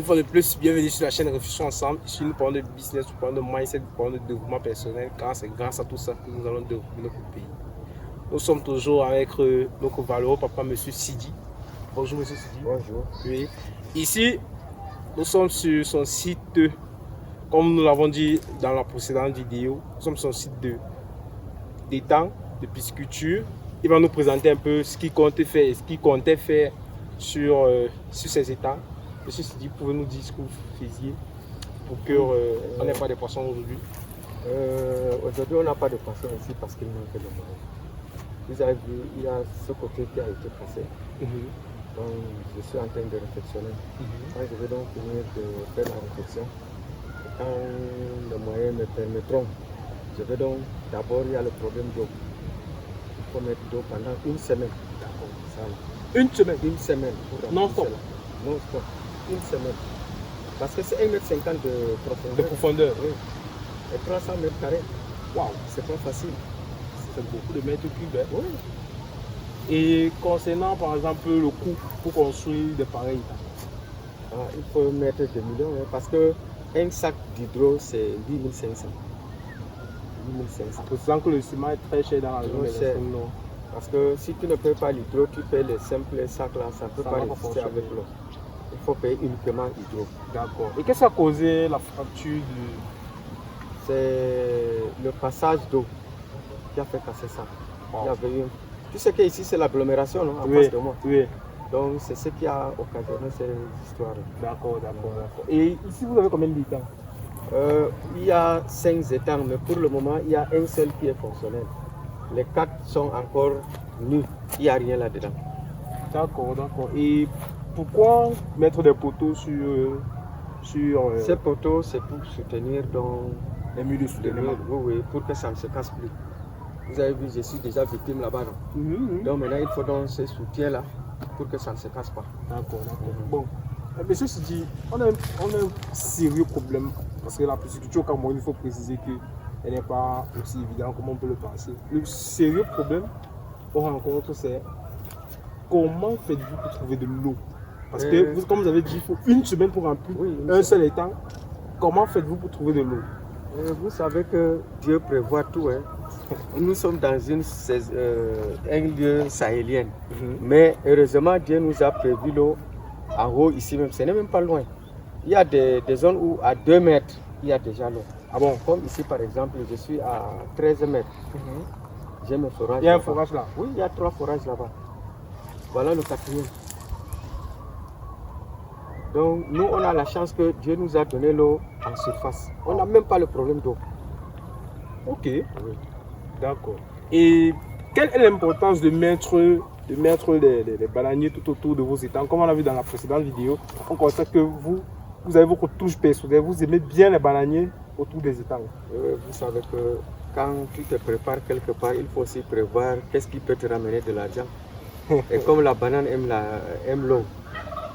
Une fois de plus, bienvenue sur la chaîne Réfléchissons ensemble. Ici, nous parlons de business, nous parlons de mindset, nous parlons de développement personnel, car c'est grâce à tout ça que nous allons développer notre pays. Nous sommes toujours avec notre valeureux papa, monsieur Sidi. Bonjour, monsieur Sidi. Bonjour. Oui. Ici, nous sommes sur son site, comme nous l'avons dit dans la précédente vidéo, nous sommes sur son site d'étang, de pisciculture. Il va nous présenter un peu ce qu'il comptait faire et ce qu'il comptait faire sur ces étangs. Monsieur Sidi, pouvez-nous dire ce que vous faisiez pour qu'on n'ait pas de poissons aujourd'hui? Aujourd'hui, on n'a pas de poissons ici parce qu'il manque de moyens. Vous avez vu, il y a ce côté qui a été passé. Donc, je suis en train de réflexionner. Quand je vais donc finir de faire la réflexion, quand les moyens me permettront, je vais donc, d'abord, il y a le problème d'eau. Il faut mettre d'eau pendant une semaine. Une semaine? Une semaine. Non-stop? Non-stop. Une semaine. Parce que c'est 1,50 m de profondeur. De profondeur? Oui. Et 300 mètres carrés. Waouh! C'est pas facile. C'est beaucoup de mètres cubes. Hein? Oui. Et concernant par exemple le coût pour construire des pareils étangs? Il faut mettre des millions hein, parce que un sac d'hydro c'est 8 500. 8 500. Précisant que le ciment est très cher dans la zone. Non. Parce que si tu ne payes pas l'hydro, tu payes les simples sacs là, ça ne peut pas résister avec l'eau. Il faut payer uniquement l'hydro. D'accord. Et qu'est-ce qui a causé la fracture C'est le passage d'eau qui a fait casser ça. Wow. Il y avait eu... Tu sais qu'ici c'est l'agglomération en Oui, face de moi. oui. Donc c'est ce qui a occasionné cette histoire. D'accord. Et ici vous avez combien d'étangs? Il y a 5 étangs, mais pour le moment il y a un seul qui est fonctionnel. Les 4 sont encore nus, il n'y a rien là-dedans. D'accord. Et pourquoi mettre des poteaux sur Ces poteaux, c'est pour soutenir donc les murs de soutènement? Oui, pour que ça ne se casse plus. Vous avez vu, je suis déjà victime là-bas. Donc maintenant, il faut donc ce soutien-là pour que ça ne se casse pas. D'accord. Bon, monsieur Sidi, on a un sérieux problème parce que la pisciculture au Cameroun, il faut préciser qu'elle n'est pas aussi évidente comme on peut le penser. Le sérieux problème qu'on rencontre, c'est comment faites-vous pour trouver de l'eau? Parce que, comme vous avez dit, il faut une semaine pour remplir un seul étang. Comment faites-vous pour trouver de l'eau? Vous savez que Dieu prévoit tout. Hein. Nous sommes dans un lieu sahélien. Mais heureusement, Dieu nous a prévu l'eau en haut, ici même. Ce n'est même pas loin. Il y a des zones où à 2 mètres, il y a déjà l'eau. Ah bon? Comme ici, par exemple, je suis à 13 mètres. J'ai mes forages. Il y a un forage là? Oui, il y a 3 forages là-bas. Voilà le 4e. Donc, nous, on a la chance que Dieu nous a donné l'eau en surface. On n'a même pas le problème d'eau. Ok. Oui. D'accord. Et quelle est l'importance de mettre des bananiers tout autour de vos étangs? Comme on l'a vu dans la précédente vidéo, on constate que vous avez votre touche personnelle. Vous aimez bien les bananiers autour des étangs. Vous savez que quand tu te prépares quelque part, il faut aussi prévoir qu'est-ce qui peut te ramener de l'argent. Et comme la banane aime l'eau,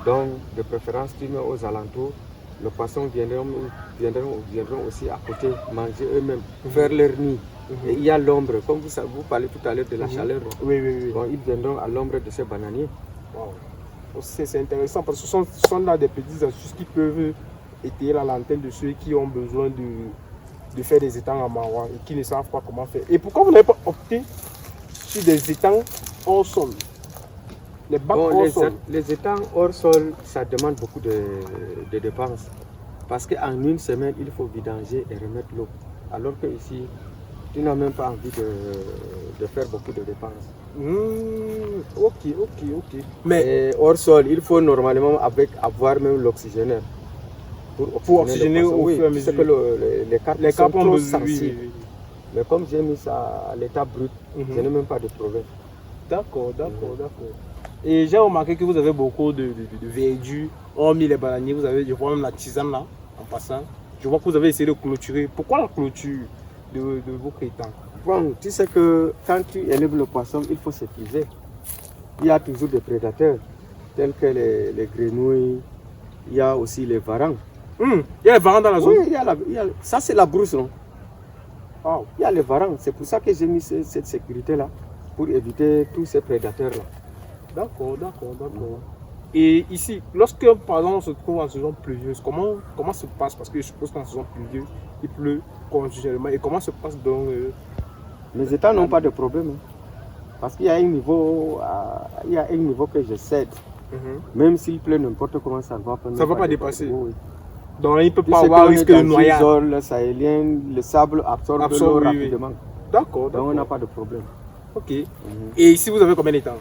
donc de préférence tu mets aux alentours, les poissons viendront aussi à côté manger eux-mêmes, faire leur nid. Et il y a l'ombre, comme vous parlez tout à l'heure de la chaleur. Oui. Bon, ils viendront à l'ombre de ces bananiers. Wow. C'est intéressant parce que ce sont là des petites astuces qui peuvent étayer la lanterne de ceux qui ont besoin de faire des étangs en marois et qui ne savent pas comment faire. Et pourquoi vous n'avez pas opté sur des étangs hors sol? Les bacs hors sol. Les étangs hors sol, ça demande beaucoup de dépenses. Parce qu'en une semaine, il faut vidanger et remettre l'eau. Alors que ici, tu n'as même pas envie de faire beaucoup de dépenses. Ok. Mais hors sol, il faut normalement avoir même l'oxygénaire. Pour oxygéner au fur et à mesure. C'est que les carpes sont trop sensibles. Oui. Mais comme j'ai mis ça à l'état brut, je n'ai même pas de problème. D'accord. Et j'ai remarqué que vous avez beaucoup de verdure, hormis les bananiers, vous avez, je vois même la tisane là, en passant. Je vois que vous avez essayé de clôturer. Pourquoi la clôture de vos étangs? Bon, tu sais que quand tu élèves le poisson, il faut s'épuiser. Il y a toujours des prédateurs, tels que les grenouilles, il y a aussi les varans. Il y a les varans dans la zone? Oui, ça c'est la brousse, non? Wow. Il y a les varans, c'est pour ça que j'ai mis cette sécurité-là, pour éviter tous ces prédateurs-là. D'accord. Et ici, lorsque par exemple on se trouve en saison pluvieuse, comment se passe? Parce que je suppose qu'en saison pluvieuse, il pleut continuellement. Et comment se passe donc Les États n'ont pas de problème. Parce qu'il y a un niveau, que je cède. Même s'il pleut n'importe comment, ça ne va pas. Ça ne va pas dépasser. Oui. Donc il ne peut pas avoir risque de noyade. Zone sahélienne, le sable absorbe l'eau rapidement. Oui. D'accord. Donc on n'a pas de problème. Ok. Et ici, vous avez combien d'étangs?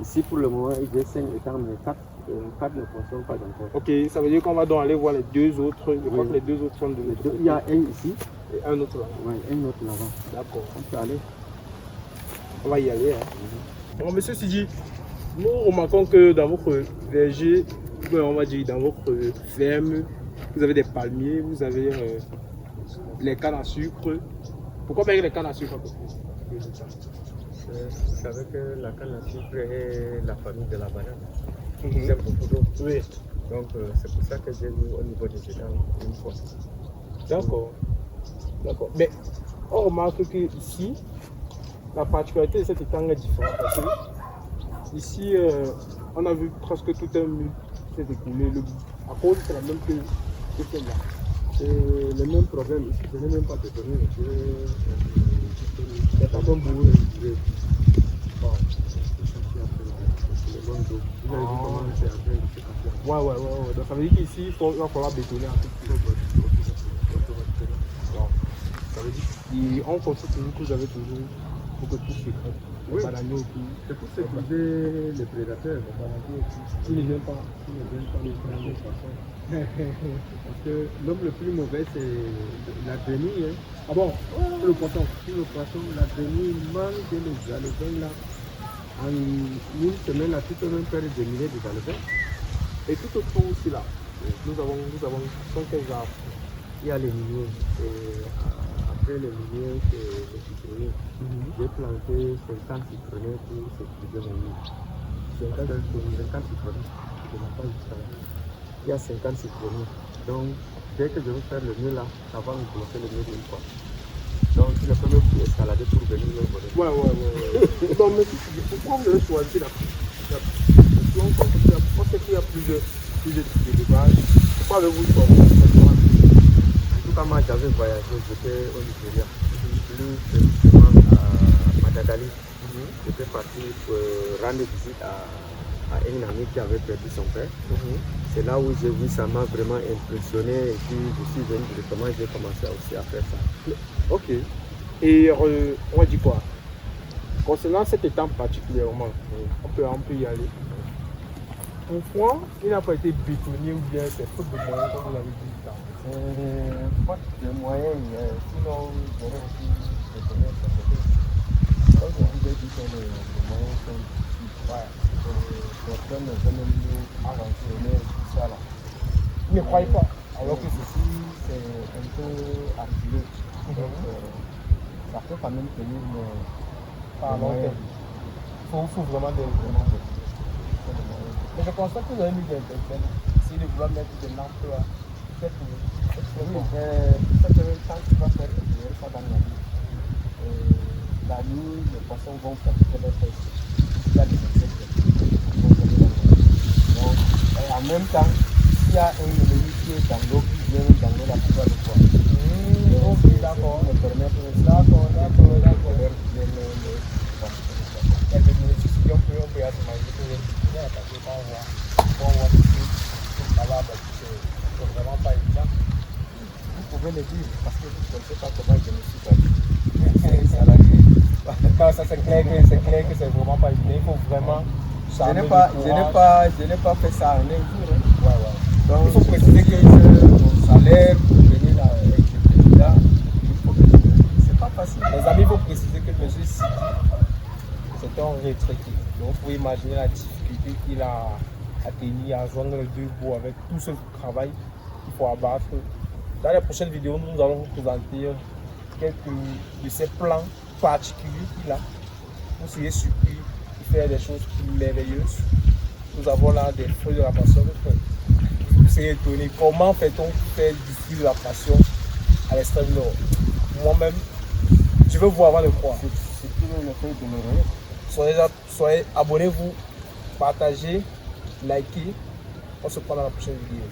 Ici, pour le moment, j'ai 5 étangs, mais 4 ne fonctionnent pas encore. Ok, ça veut dire qu'on va donc aller voir les deux autres. Je crois que les deux autres sont de l'autre côté. Il y a un ici. Et un autre là. Oui, un autre là-bas. D'accord. On peut aller. On va y aller. Bon, monsieur Sidi, nous remarquons que dans votre verger, on va dire dans votre ferme, vous avez des palmiers, vous avez les cannes à sucre. Pourquoi mettre les cannes à sucre? Vous savez que la canne à sucre est la famille de la banane. J'aime beaucoup d'eau. Oui. Donc c'est pour ça que j'ai mis au niveau des étangs une fois. D'accord. D'accord. Mais on remarque qu'ici, la particularité de cet étang est différente. Parce que ici, on a vu presque tout un mur s'est écoulé. À cause, c'est la même que celle-là. C'est le même problème. Je n'ai même pas de données. C'est pas bon bourreau. Ouais. Donc ça veut dire qu'ici, il va falloir bétonner un peu plus. Ça veut dire qu'on constate toujours que vous avez toujours beaucoup de tout secret. Oui. C'est pour sécuriser les prédateurs. Ils ne viennent pas. Les poissons. Parce que l'homme le plus mauvais, c'est la grenouille. Ah bon? Le poisson. Le poisson, la grenouille mange les alevins là. En une semaine, là, tu peux même faire des milliers de alevins. Et tout autour aussi là, nous avons 115 arbres. Il y a les milliers. Après les milliers, c'est les citronniers. J'ai planté 50 citronniers pour sécuriser mon mur. 50 citronniers. Je n'ai pas jusqu'à là. Il y a 50 citronniers. Donc, dès que je veux faire le mur là, ça va me bloquer le mur une fois. Donc, je ne peux même plus escalader pour venir me voler. Ouais. Donc, mais pourquoi vous avez choisi la on sait qu'il y a plusieurs types d'élevage. Pourquoi avez-vous choisi En tout cas, moi, j'avais voyagé, j'étais au Nigeria. Plus précisément à Madagali. J'étais parti pour rendre visite à un ami qui avait perdu son père. C'est là où j'ai vu, ça m'a vraiment impressionné. Et puis, je suis venu directement, j'ai commencé aussi à faire ça. Ok. Et on va dire quoi? Concernant cet étang particulièrement, on peut y aller. Pourquoi il n'a pas été bétonné ou bien c'est faute de moyens comme vous l'avez dit? Faute de moyens, sinon j'aurais aussi bétonné ça. Comme je vous ai dit que les moyens sont difficiles. Personne ne veut même nous abandonner tout ça là. Ils ne croyez pas. Alors que ceci, c'est un peu argileux. Donc, ça peut quand même tenir, mais pas à long terme. Il faut vraiment des moyens. Mais je pense pas que vous avez mis des personnes. Si vous voulez mettre des lampes là, peut-être que oui, c'est que quand tu vas faire ça dans la nuit, la nuit, les poissons vont pratiquer leur pêche. Il y a des insectes qui vont venir dans la nuit. Donc, et en même temps, s'il y a un ennemi qui est dans l'eau, qui vient dans l'eau, la plupart du temps. Ok, d'accord. Me permettre D'accord. On peut y imaginer que vous êtes parce que quand on voit là-bas, c'est vraiment pas évident. vous pouvez le dire, parce que je ne sais pas comment je me suis battu. Ça c'est clair que c'est vraiment pas évident. Il faut vraiment. Je n'ai pas fait ça en un jour. Donc, il faut préciser que mon salaire pour venir là, exécuter là, c'est pas facile. Les amis, il faut préciser que M. Sidi, c'est un retraité. Donc, vous pouvez imaginer la difficulté qu'il a atteignée à joindre les deux bouts avec tout ce travail qu'il faut abattre. Dans les prochaines vidéos, nous allons vous présenter quelques de ces plans particuliers qu'il a. Vous serez surpris, il fait des choses merveilleuses. Nous avons là des feuilles de la passion. Vous serez étonné. Comment fait-on faire du fruit de la passion à l'extrême nord? Moi-même, je veux voir avant de croire. C'est tout le fait de l'oreille. Soyez abonnez-vous, partagez likez. On se prend dans la prochaine vidéo.